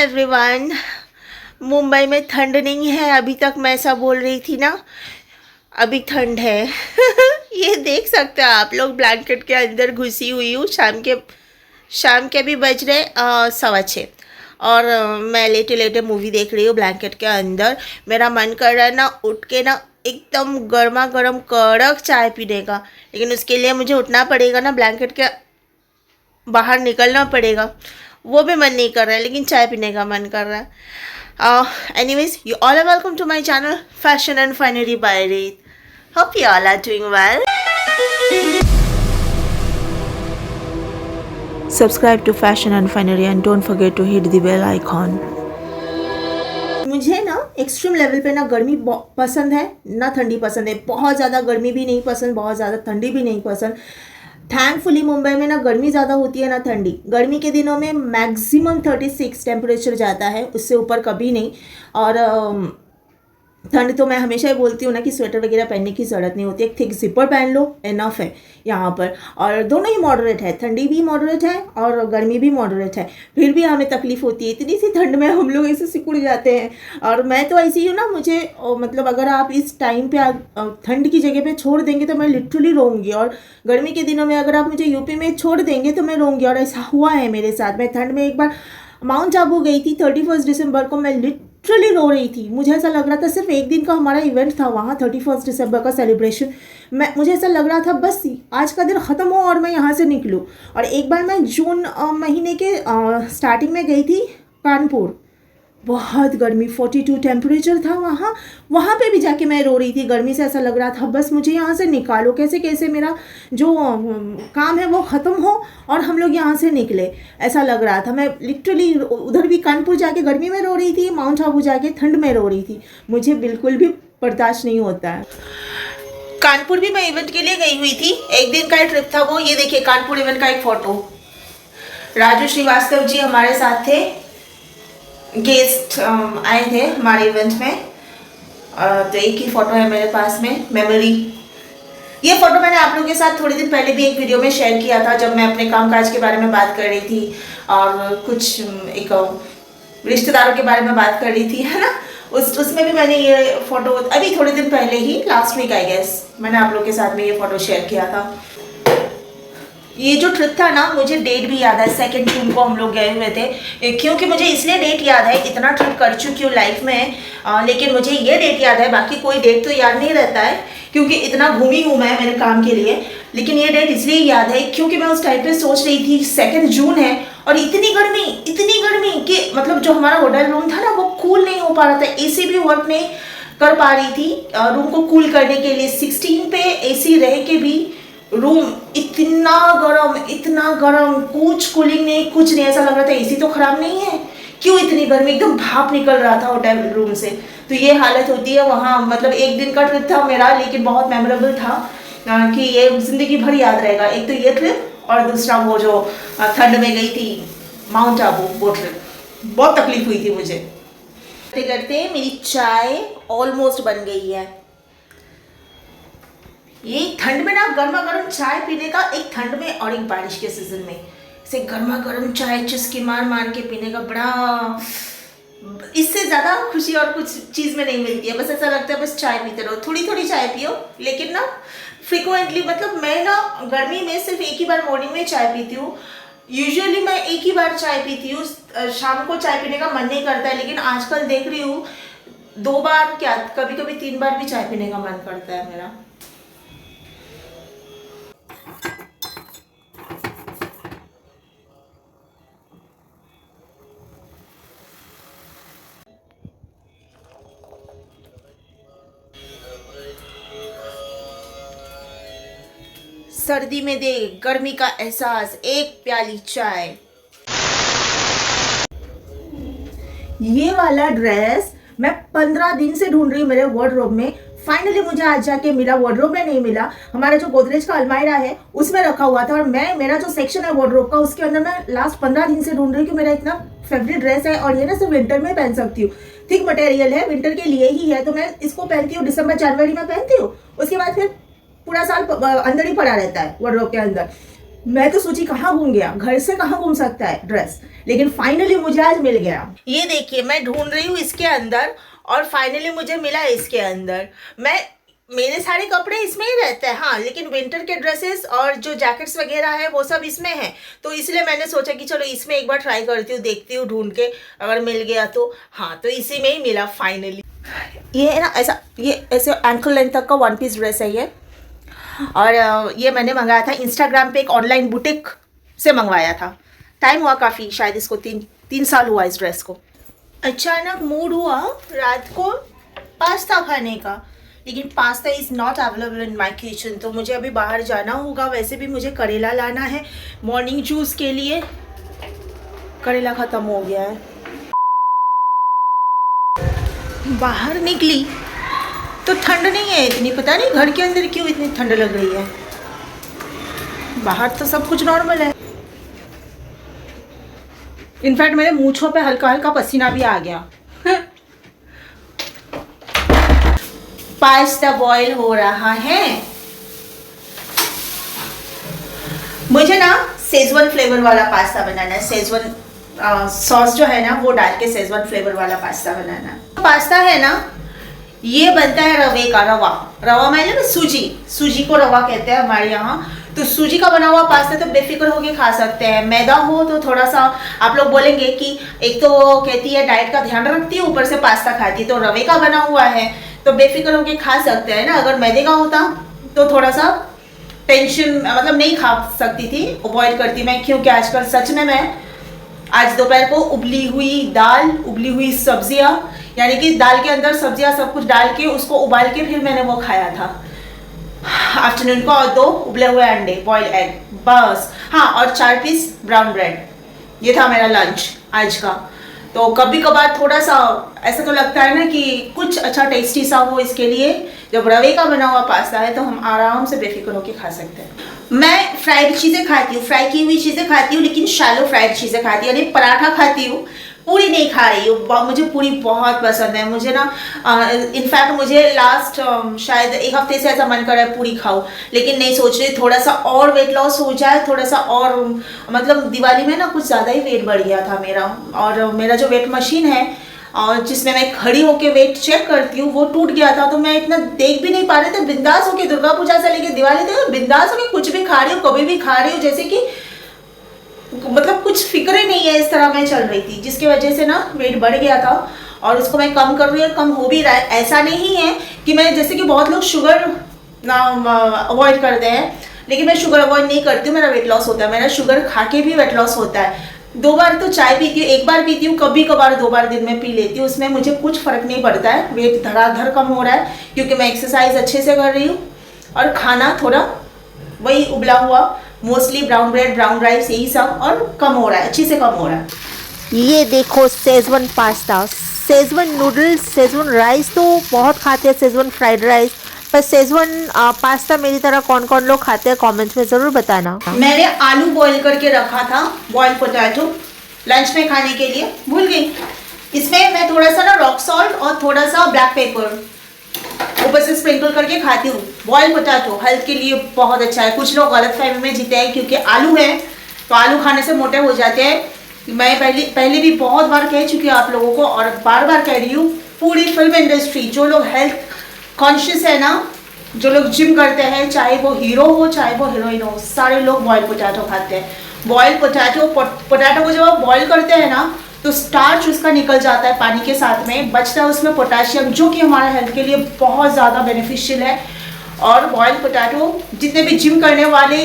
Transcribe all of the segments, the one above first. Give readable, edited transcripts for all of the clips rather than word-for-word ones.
Everyone. Mumbai में ठंड नहीं है अभी तक, मैं ऐसा बोल रही थी ना, अभी ठंड है। ये देख सकते हो आप लोग, ब्लैंकेट के अंदर घुसी हुई हूँ। शाम के भी बज रहे 6:15 और मैं लेटे लेटे मूवी देख रही हूँ ब्लैंकेट के अंदर। मेरा मन कर रहा है ना उठ के ना एकदम गर्मा गर्म कड़क चाय पीने का, लेकिन उसके लिए मुझे उठना पड़ेगा ना, ब्लैंकेट के बाहर निकलना पड़ेगा। वो भी मन नहीं कर रहा है, लेकिन चाय पीने का मन कर रहा है। Anyways, you all are welcome to my channel fashion and finery by Reet. Hope you all are doing well. Subscribe to Fashion and Finery and don't forget to hit the bell icon. मुझे ना extreme level पे ना गर्मी पसंद है ना ठंडी पसंद है। बहुत ज़्यादा गर्मी भी नहीं पसंद, बहुत ज़्यादा ठंडी भी नहीं पसंद। थैंकफुली मुंबई में ना गर्मी ज़्यादा होती है ना ठंडी। गर्मी के दिनों में मैक्सिमम 36 टेम्परेचर जाता है, उससे ऊपर कभी नहीं। और ठंड तो मैं हमेशा ही बोलती हूँ ना कि स्वेटर वगैरह पहनने की ज़रूरत नहीं होती, एक थिक जिपर पहन लो, इनफ है यहाँ पर। और दोनों ही मॉडरेट है, ठंडी भी मॉडरेट है और गर्मी भी मॉडरेट है। फिर भी हमें तकलीफ़ होती है, इतनी सी ठंड में हम लोग ऐसे सिकुड़ जाते हैं। और मैं तो ऐसी हूँ ना, मुझे मतलब अगर आप इस टाइम पे ठंड की जगह पे छोड़ देंगे तो मैं लिटरली रोऊंगी, और गर्मी के दिनों में अगर आप मुझे यूपी में छोड़ देंगे तो मैं रोऊंगी। और ऐसा हुआ है मेरे साथ। मैं ठंड में एक बार माउंट आबू गई थी 31 दिसंबर को। मैं लिटरली रो रही थी। मुझे ऐसा लग रहा था, सिर्फ एक दिन का हमारा इवेंट था वहाँ, 31 दिसंबर का सेलिब्रेशन। मुझे ऐसा लग रहा था बस आज का दिन ख़त्म हो और मैं यहाँ से निकलूँ। और एक बार मैं जून महीने के स्टार्टिंग में गई थी कानपुर। बहुत गर्मी, 42 टेम्परेचर था वहाँ पे भी जाके मैं रो रही थी गर्मी से। ऐसा लग रहा था बस मुझे यहाँ से निकालो, कैसे कैसे मेरा जो काम है वो ख़त्म हो और हम लोग यहाँ से निकले, ऐसा लग रहा था। मैं लिटरली उधर भी कानपुर जाके गर्मी में रो रही थी, माउंट आबू जाके ठंड में रो रही थी। मुझे बिल्कुल भी बर्दाश्त नहीं होता है। कानपुर भी मैं इवेंट के लिए गई हुई थी, एक दिन का ट्रिप था वो। ये देखिए कानपुर इवेंट का एक फ़ोटो। राजू श्रीवास्तव जी हमारे साथ थे, गेस्ट आए थे हमारे इवेंट में। तो एक ही फ़ोटो है मेरे पास में, मेमोरी। ये फ़ोटो मैंने आप लोगों के साथ थोड़ी दिन पहले भी एक वीडियो में शेयर किया था, जब मैं अपने कामकाज के बारे में बात कर रही थी और कुछ एक रिश्तेदारों के बारे में बात कर रही थी, है ना। उसमें भी मैंने ये फ़ोटो अभी थोड़े दिन पहले ही, लास्ट वीक आई गेस, मैंने आप लोगों के साथ में ये फ़ोटो शेयर किया था। ये जो ट्रिप था ना, मुझे डेट भी याद है, 2 जून को हम लोग गए हुए थे। क्योंकि मुझे इसलिए डेट याद है, इतना ट्रिप कर चुकी हूँ लाइफ में, लेकिन मुझे ये डेट याद है, बाकी कोई डेट तो याद नहीं रहता है क्योंकि इतना घूमी हूँ मैं मेरे काम के लिए। लेकिन ये डेट इसलिए याद है क्योंकि मैं उस टाइम पे सोच रही थी 2 जून है और इतनी गर्मी कि मतलब जो हमारा होटल रूम था ना वो कूल नहीं हो पा रहा था, AC भी वर्क नहीं कर पा रही थी रूम को कूल करने के लिए। 16 पे AC रह के भी रूम इतना गरम, कुछ कूलिंग नहीं, कुछ नहीं। ऐसा लग रहा था AC तो खराब नहीं है, क्यों इतनी गर्मी, एकदम भाप निकल रहा था होटल रूम से। तो ये हालत होती है वहाँ। मतलब एक दिन का ट्रिप था मेरा, लेकिन बहुत मेमोरेबल था कि ये जिंदगी भर याद रहेगा। एक तो ये ट्रिप और दूसरा वो जो ठंड में गई थी माउंट आबू, वो ट्रिप। बहुत तकलीफ हुई थी मुझे। करते करते मेरी चाय ऑलमोस्ट बन गई है। ये ठंड में ना गर्मा गर्म चाय पीने का, एक ठंड में और एक बारिश के सीजन में, इसे गर्मा गर्म चाय चुस्की मार मार के पीने का बड़ा, इससे ज़्यादा खुशी और कुछ चीज़ में नहीं मिलती है। बस ऐसा लगता है बस चाय पीते रहो, थोड़ी थोड़ी चाय पियो, लेकिन ना फ्रिक्वेंटली। मतलब मैं ना गर्मी में सिर्फ एक ही बार मॉर्निंग में चाय पीती हूँ। यूजुअली मैं एक ही बार चाय पीती हूँ, शाम को चाय पीने का मन नहीं करता है। लेकिन आजकल देख रही हूँ 2 बार क्या, कभी कभी 3 बार भी चाय पीने का मन करता है मेरा। सर्दी में दे गर्मी का एहसास, एक प्याली चाय। ये वाला ड्रेस मैं 15 दिन से ढूंढ रही हूँ मेरे वार्डरोब में। फाइनली मुझे आज जाके मिला, वार्डरोब में नहीं मिला। हमारा जो गोदरेज का अलमाइरा है उसमें रखा हुआ था, और मेरा जो सेक्शन है वार्डरोब का, उसके अंदर मैं लास्ट 15 दिन से ढूंढ रही हूँ कि मेरा इतना फेवरेट ड्रेस है और ये ना सिर्फ विंटर में पहन सकती हूँ। थिक मटेरियल है, विंटर के लिए ही है, तो मैं इसको पहनती हूँ दिसंबर जनवरी में पहनती हूँ। उसके बाद फिर पूरा साल अंदर ही पड़ा रहता है वार्डरोब के अंदर। मैं तो सोची कहाँ घूम गया, घर से कहाँ घूम सकता है ड्रेस, लेकिन फाइनली मुझे आज मिल गया। ये देखिए मैं ढूंढ रही हूँ इसके अंदर और फाइनली मुझे मिला इसके अंदर। मेरे सारे कपड़े इसमें ही रहते हैं, हाँ, लेकिन विंटर के ड्रेसेस और जो जैकेट्स वगैरह है वो सब इसमें है, तो इसलिए मैंने सोचा कि चलो इसमें एक बार ट्राई करती हूँ, देखती हूँ ढूंढ के, अगर मिल गया तो हाँ, तो इसी में ही मिला फाइनली। ये है ना ऐसा, ये ऐसे एंकल लेंथ तक का वन पीस ड्रेस है ये, और ये मैंने मंगाया था इंस्टाग्राम पे, एक ऑनलाइन बुटीक से मंगवाया था। टाइम हुआ काफ़ी, शायद इसको तीन साल हुआ इस ड्रेस को। अचानक मूड हुआ रात को पास्ता खाने का, लेकिन pasta is not available in my kitchen, तो मुझे अभी बाहर जाना होगा। वैसे भी मुझे करेला लाना है मॉर्निंग जूस के लिए, करेला ख़त्म हो गया है। बाहर निकली तो ठंड नहीं है इतनी, पता नहीं घर के अंदर क्यों इतनी ठंड लग रही है। बाहर तो सब कुछ नॉर्मल है। इनफैक्ट मेरे मूंछों पे हल्का हल्का पसीना भी आ गया। पास्ता बॉईल हो रहा है। मुझे ना शेजवान फ्लेवर वाला पास्ता बनाना है। शेजवान सॉस जो है ना वो डाल के शेजवान फ्लेवर वाला पास्ता बनाना है। पास्ता है ना ये बनता है रवे का, रवा मतलब ना सूजी को रवा कहते हैं हमारे यहाँ। तो सूजी का बना हुआ पास्ता तो बेफिक्र होके खा सकते हैं। मैदा हो तो थोड़ा सा आप लोग बोलेंगे कि एक तो कहती है डाइट का ध्यान रखती है, ऊपर से पास्ता खाती है, तो रवे का बना हुआ है तो बेफिक्र होके खा सकते हैं ना। अगर मैदे का होता तो थोड़ा सा टेंशन, मतलब नहीं खा सकती थी, अवॉइड करती मैं, क्योंकि आजकल सच में मैं आज दोपहर को उबली हुई दाल, उबली हुई सब्जियां, यानी कि दाल के अंदर सब्जियां सब कुछ डाल के उसको उबाल के फिर मैंने वो खाया था आफ्टरनून को, और 2 उबले हुए अंडे, बॉइल्ड एग, बस। हाँ, और 4 पीस ब्राउन ब्रेड, ये था मेरा लंच आज का। तो कभी कभार थोड़ा सा ऐसा तो लगता है ना कि कुछ अच्छा टेस्टी सा हो, इसके लिए जब रवे का बना हुआ पास्ता है तो हम आराम से बेफिक्र होकर खा सकते हैं। मैं फ्राइड चीज़ें खाती हूँ, फ्राई की हुई चीज़ें खाती हूँ, लेकिन शैलो फ्राइड चीज़ें खाती हूँ, यानी पराठा खाती हूँ, पूरी नहीं खा रही हूँ। मुझे पूरी बहुत पसंद है। मुझे ना इनफैक्ट मुझे लास्ट शायद 1 हफ्ते से ऐसा मन कर रहा है पूरी खाऊं, लेकिन नहीं, सोच रही थोड़ा सा और वेट लॉस हो जाए, थोड़ा सा और, मतलब दिवाली में ना कुछ ज़्यादा ही वेट बढ़ गया था मेरा, और मेरा जो वेट मशीन है और जिसमें मैं खड़ी होके वेट चेक करती हूँ वो टूट गया था, तो मैं इतना देख भी नहीं पा रहे थे। बिंदास होके दुर्गा पूजा से लेके दिवाली तक बिंदास होके कुछ भी खा रही हूँ, कभी भी खा रही हूँ, जैसे कि मतलब कुछ फिक्र ही नहीं है, इस तरह मैं चल रही थी, जिसकी वजह से ना वेट बढ़ गया था। और उसको मैं कम कर रही हूँ, कम हो भी रहा है। ऐसा नहीं है कि मैं, जैसे कि बहुत लोग शुगर ना अवॉइड करते हैं, लेकिन मैं शुगर अवॉइड नहीं करती हूँ, मेरा वेट लॉस होता है। मेरा शुगर खा के भी वेट लॉस होता है। 2 बार तो चाय पीती हूँ, 1 बार पीती हूँ, कभी कभार 2 बार दिन में पी लेती हूँ, उसमें मुझे कुछ फर्क नहीं पड़ता है। वेट धड़ाधड़ कम हो रहा है क्योंकि मैं एक्सरसाइज अच्छे से कर रही हूँ और खाना थोड़ा वही उबला हुआ, mostly brown bread, brown rice, यही सब, और कम हो रहा है, अच्छे से कम हो रहा है। ये देखो Schezwan pasta, Schezwan noodles, Schezwan rice तो बहुत खाते हैं, शेजवान फ्राइड राइस, पर शेजवान पास्ता मेरी तरह कौन कौन लोग खाते हैं कमेंट्स में ज़रूर बताना। मैंने आलू बॉईल करके रखा था, बॉइल्ड पोटैटो, लंच में खाने के लिए, भूल गई। इसमें मैं थोड़ा सा ना रॉक सॉल्ट और थोड़ा सा ब्लैक पेपर ऊपर से स्प्रिंकल करके खाती हूँ। बॉइल्ड पोटैटो हेल्थ के लिए बहुत अच्छा है। कुछ लोग गलत फहमी में जीते हैं क्योंकि आलू है तो आलू खाने से मोटे हो जाते हैं। मैं पहले भी बहुत बार कह चुकी हूँ आप लोगों को, और बार बार कह रही हूँ, पूरी फिल्म इंडस्ट्री, जो लोग हेल्थ कॉन्शियस है ना, जो लोग जिम करते हैं, चाहे वो हीरो हो चाहे वो हीरोइन हो, सारे लोग बॉइल्ड पोटैटो खाते हैं। बॉइल्ड पोटैटो को जब आप बॉईल करते हैं ना तो स्टार्च उसका निकल जाता है पानी के साथ में, बचता है उसमें पोटेशियम, जो कि हमारे हेल्थ के लिए बहुत ज़्यादा बेनिफिशियल है। और बॉइल्ड पोटैटो जितने भी जिम करने वाले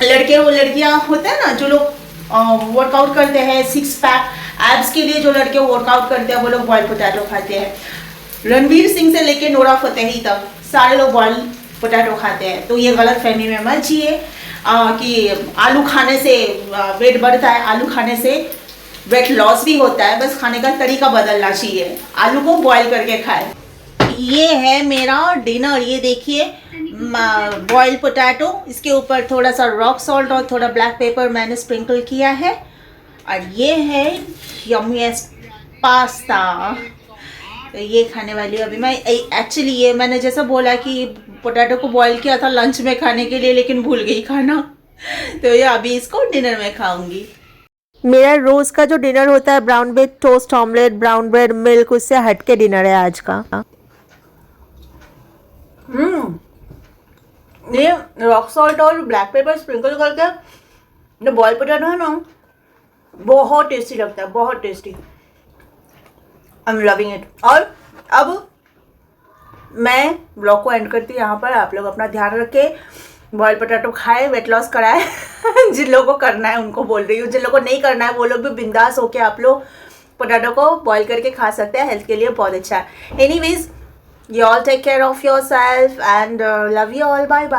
लड़के और लड़कियां होते हैं ना, जो लोग वर्कआउट करते हैं, 6 पैक एब्स के लिए जो लड़के वर्कआउट करते हैं, वो लोग बॉइल्ड पोटैटो खाते हैं। रणवीर सिंह से लेके नोरा फतेही तक सारे लोग बॉइल्ड पोटैटो खाते हैं। तो ये गलत फहमी में मत जिए कि आलू खाने से वेट बढ़ता है। आलू खाने से वेट लॉस भी होता है, बस खाने का तरीका बदलना चाहिए। आलू को बॉईल करके खाएं। ये है मेरा डिनर, ये देखिए बॉइल्ड पोटैटो, इसके ऊपर थोड़ा सा रॉक सॉल्ट और थोड़ा ब्लैक पेपर मैंने स्प्रिंकल किया है, और ये है यम्मीएस्ट पास्ता। तो ये खाने वाली अभी मैं, एक्चुअली ये मैंने जैसा बोला कि पोटैटो को बॉईल किया था लंच में खाने के लिए, लेकिन भूल गई खाना। तो ये अभी इसको डिनर में खाऊंगी। मेरा रोज का जो डिनर होता है brown bread toast omelette brown bread milk उससे हटके डिनर है आज का। ये रॉक सॉल्ट और ब्लैक पेपर स्प्रिंकल करके जो बॉयल पोटैटो है ना, बहुत टेस्टी लगता है, बहुत tasty. I am loving it. और अब मैं ब्लॉग को एंड करती हूँ यहाँ पर। आप लोग अपना ध्यान रखें, बॉयल पोटैटो खाए, वेट लॉस कराए। जिन लोगों को करना है उनको बोल रही हूँ, जिन लोगों को नहीं करना है वो लोग भी बिंदास होके आप लोग पोटैटो को बॉयल करके खा सकते हैं, हेल्थ के लिए बहुत अच्छा है। Anyways, you all take care of yourself and love you all. Bye bye.